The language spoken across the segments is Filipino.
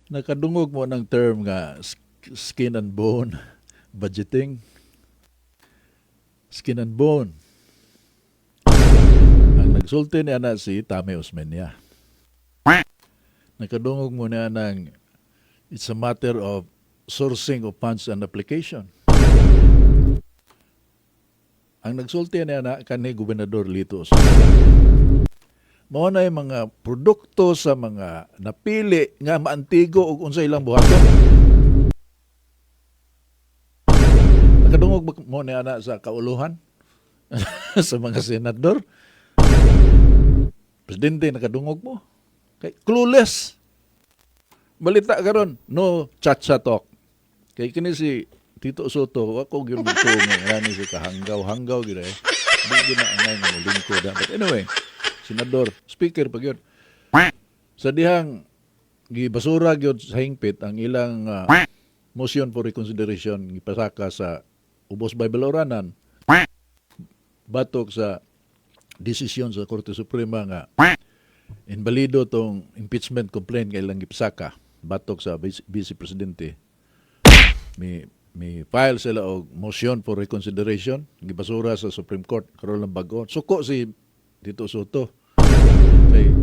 Nakadungog mo ng term nga skin and bone budgeting. Skin and bone. Ang nagsulti niya na si Tame Osmeña. Nakadungog mo niya ng it's a matter of sourcing of funds and application. Ang nagsulti niya na kanhi Gobernador Lito Osmeña. Mao na yung mga produkto sa mga napili nga maantigo ug unsa ilang buhaton. Nakadungog mo ni ana sa kauluhan sa mga senador. Presidente nakadungog mo. Kay clueless. Balita karon no chacha talk. Kay kini si Tito Soto ako gyud dito nga ni si kahanggaw-hanggaw gyud eh. Di gyud na angay nga lingkod. But anyway, senador, speaker pag yun. Sa dihang gibasura gyud sa hingpit ang ilang motion for reconsideration gipasaka sa ubos Baybaloranan batok sa desisyon sa Korte Suprema nga invalido tong impeachment complaint nga ilang gipasaka batok sa Vice Presidente. May file sila og motion for reconsideration gibasura sa Supreme Court karon lang bag-o. Suko si Tito Soto. Kay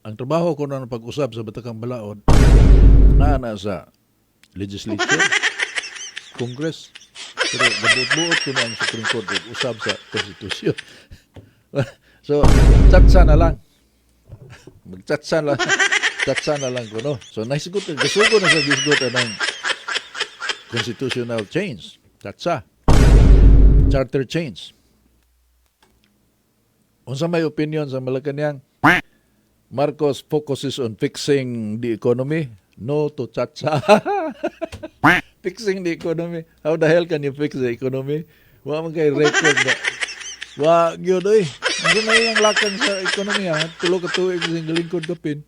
ang trabaho ko na pag-usap sa Batakang Balaod na sa legislature, Congress, pero nabuot-buot ko na ang Supreme Court usap sa Constitution. So, chatsa na lang. Magchatsa lang. Chatsa na lang ko, no? So, naisgot, gasugo na sa gisgot ng constitutional change. Chatsa. Charter change. Unsa may opinion sa Malacañang? Marcos focuses on fixing the economy. No to chacha. Fixing the economy. How the hell can you fix the economy? Wa man kay record na. Wa gyud oy. Ano na yung lakan sa economy ha? Tulo ka tuig sing galingkod kapin.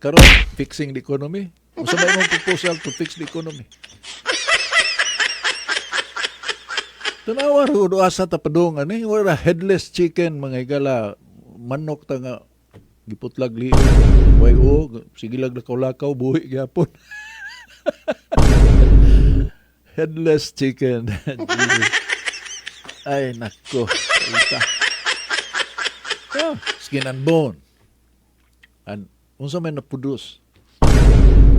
Karon fixing the economy. Unsa may mong proposal to fix the economy? Tanawa ro do asa ta padung ani wala headless chicken mga igala manok ta nga giputlag li way o sige lag lakaw-lakaw buhi gyapon. Headless chicken. Ay nako ita. Skin and bone. And unsa may na-produce.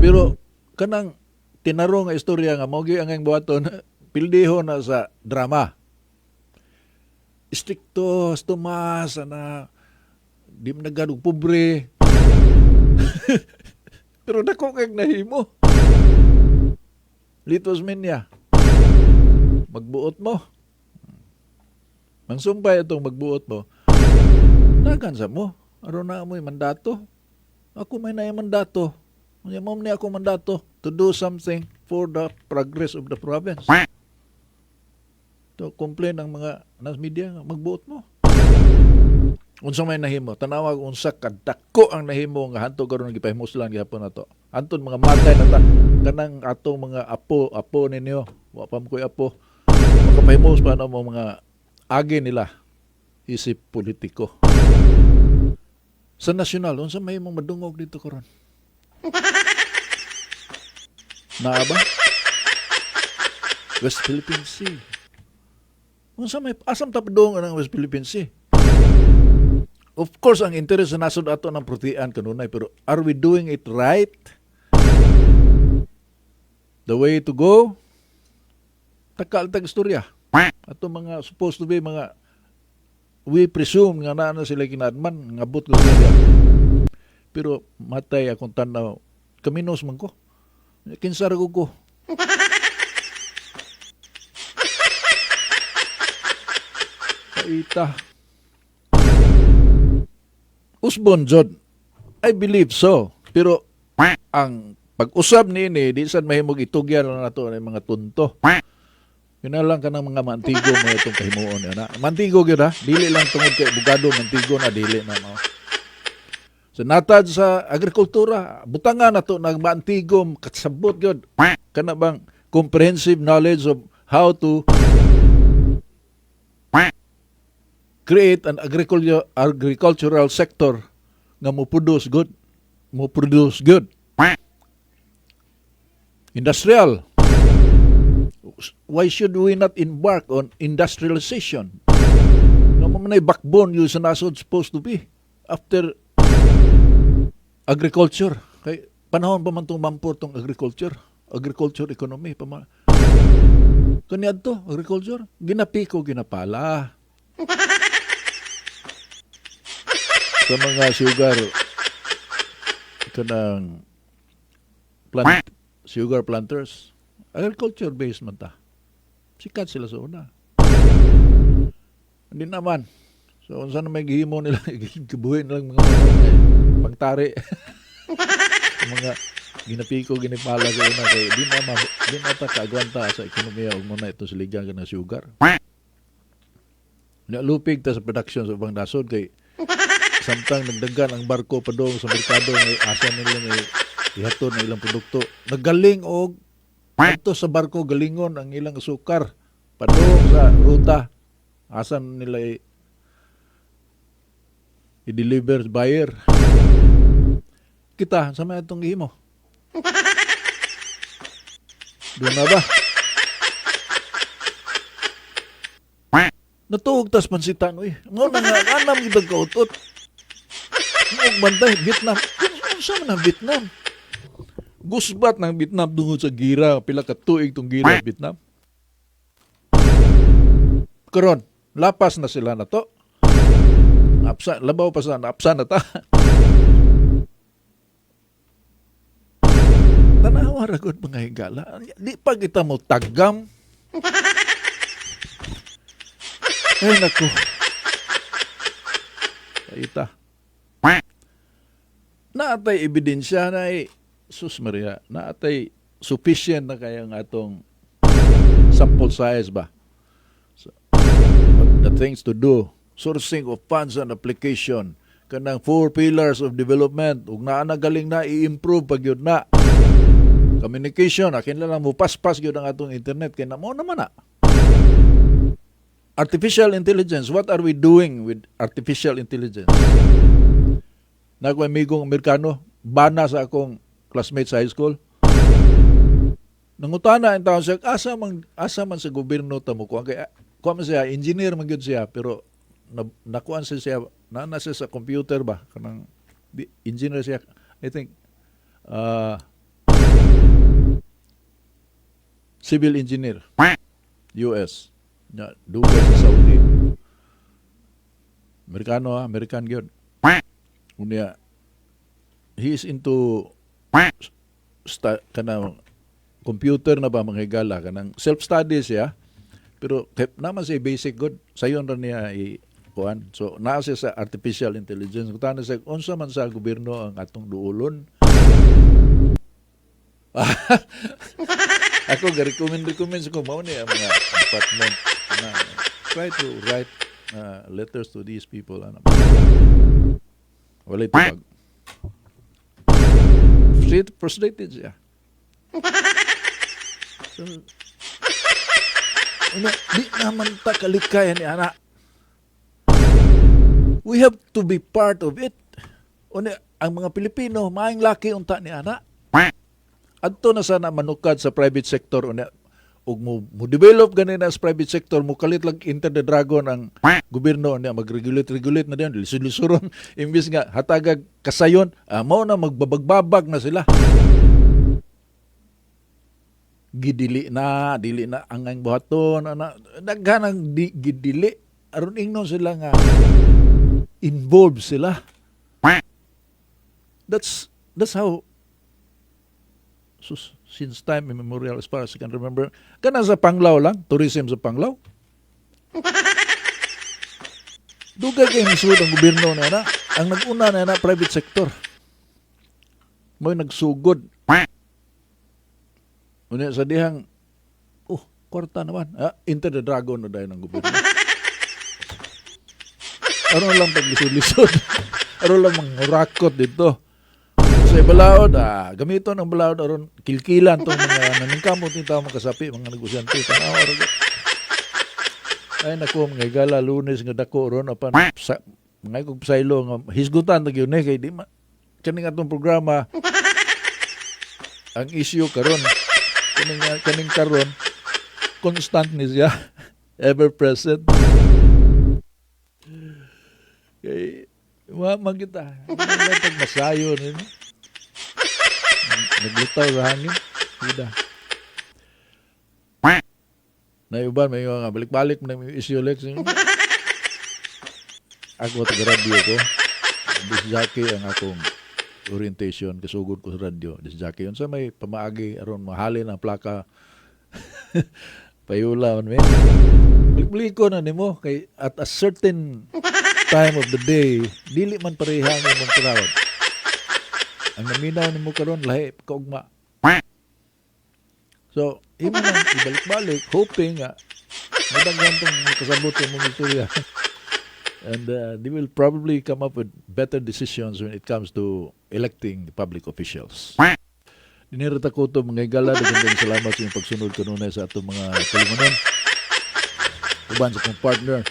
Pero kanang tinaro nga istorya nga mao gyud ang buhaton pildiho na sa drama. Stricto, Tomas, na di man nagadog pobre. Pero dako kay nahimo. Lito Osmeña. Magbuot mo. Mangsumpay itong magbuot mo. Nagan sa mo. Aron na mo'y mandato. Ako may na mandato. Mom ni ako mandato to do something for the progress of the province. To complain ang mga nas media magbuot mo. Unsa may nahimo? Tanawag unsa kadako ang nahimo nga hanto karon gipahimuslan gyapon nato. Anton mga matay na ta kanang atong mga apo ninyo. Wa pa mo koy apo. Makapahimos pa na mo mga agi nila isip politiko. Sa nasyonal unsa may mong madungog dito karon? Naa ba? West Philippine Sea. Unsa may asam tapadong ang West Philippine Sea? Of course, ang interest sa nasod ato ng protean kanunay, pero are we doing it right? The way to go? Takaltag istorya. Ato mga supposed to be mga we presume nga na sila kinadman, ngabot ko sila. Pero matay akong tanaw, kaminos man ko. Kinsara ko. Kaita. Usbon jod. I believe so. Pero ang pag-usab ni di sad mahimog itugyan lang nato ang mga tunto. Yun na lang ka ng mga mantigo mo itong kahimuon. Mantigo yun ha. Dili lang tungod kay bugado, mantigo na dili na mo. So natad sa agrikultura, butangan na to nagmantigo, katsabot yun. Kana bang comprehensive knowledge of how to create an agricultural sector nga mo produce good. Industrial. Why should we not embark on industrialization? Naman na backbone yung sa nasod supposed to be after agriculture. Kay panahon pa man itong mampor itong agriculture economy. Kanyad to, agriculture, ginapiko, ginapala. Sa mga sugar, kanang sugar planters, agriculture-based man ta. Sikat sila sa una. Hindi naman. So, kung saan may gihimo nila, gibuhin nilang mga pangtari. Mga ginapiko, ginipala sa una. Kaya di na ta kaagwanta sa ekonomiya o muna ito siligan ka ng sugar. Nalupig ta sa production sa ibang nasod kay samtang nagdagan ang barko pa doon sa merkado ng asa nila ng ihatod ng ilang produkto. Nagaling og ito sa barko galingon ang ilang sukar pa doon sa ruta. Asan nila i-deliver buyer. Kita, sa mga itong gihimo. Doon na ba? Natuog tas pansitan, uy. Ngayon na nga, anam kitang kautot. Ngayon bantay, Vietnam. Saan man ang Vietnam? Gusbat ng Vietnam tungod sa gira. Pila ka tuig itong gira Vietnam. Karon, lapas na sila na to. Labaw pa sa naapsa na ta. Tanawa ragod mga higala. Di pa kita mo tagam. Ay, naku. Kaita. Naatay ebidensya na sus Maria, naatay sufficient na kaya ng atong sample size ba? So, the things to do, sourcing of funds and application, kanang 4 pillars of development, ug naa na galing na i-improve pag yun na. Communication, akin lang mo paspas yun ang atong internet, kaya na mo naman na. Artificial intelligence. What are we doing with artificial intelligence? Naku amigong Amerikano, bana sa akong classmate sa high school. Nangutana ang taon siya, asa man sa gobyerno tamo ko. Kaya, kuha man siya, engineer man yun siya, pero nakuan siya, nasa sa computer ba? Kanang engineer siya, I think, civil engineer, US. Dugay sa Saudi. Amerikano American gyud. Unya he is into kanang computer na ba mga higala kanang self-study siya. Pero naman siya basic good. Sayon ra niya kuan. So naa siya sa artificial intelligence. Kutana siya unsa man sa gobyerno ang atong duulon. Ako recommend ko mao ni ang mga department na try to write letters to these people. Wala ito pag frustrated siya. So, di naman ta kalikayan ni anak. We have to be part of it. Ang mga Pilipino, maayong laki unta ni anak. Adto na sana manukad sa private sector ug mo develop ganina sa private sector mo kalit lang enter the dragon ang gobyerno niya mag-regulate na diyan lisod-lisoron imbis nga hatagag kasayon mao na magbabagbabag na sila dili na ang buhaton daghanang gidili aron ingnon sila nga involved sila. That's how since time immemorial as far as I can remember. Kana sa Panglao lang, tourism sa Panglao. Dugay kay misud ang gobyerno na ang nag-una na private sector. Mo'y nagsugod. Unya sa dihang kwarta naman. Enter the dragon na dahil ng gobyerno. Ano lang paglisod-lisod. Ano lang mangurakot dito. Sa balaod, gamiton ang balaod aron kilkilan tong mga naningkamot ni tao makasapi, mga negosyante. Tanawa ro. Ay nako mga gala Lunes nga dako ron apan mga kog saylo nga hisgutan ta gyud kay di ma kani atong programa ang issue karon Kaning karon, constant ni siya. Ever present. Kay, man kita. Pag masayo nino. Naglitaw sa hangin. Hida. Na iban, may mga balik-balik mo na may issue Lex. Ako taga-radio ko. Disc jockey ang akong orientation. Kasugod ko sa radio. Disc jockey. Yun sa may pamaagi aron mahalin ang plaka. Payula man may. Balik-balik ko na nimo kay at a certain time of the day, dili man pareha ang imong crowd. Ang naminaw nimo karon lahi kaugma. So, imo nang ibalik-balik, hoping nga madaghan tong kasabot sa mong istorya. And they will probably come up with better decisions when it comes to electing the public officials. Dinirita ko ito mga igala, dagang salamat sa inyong pagsunod kanunay sa atong mga kalingunan. Uban sa kong partner,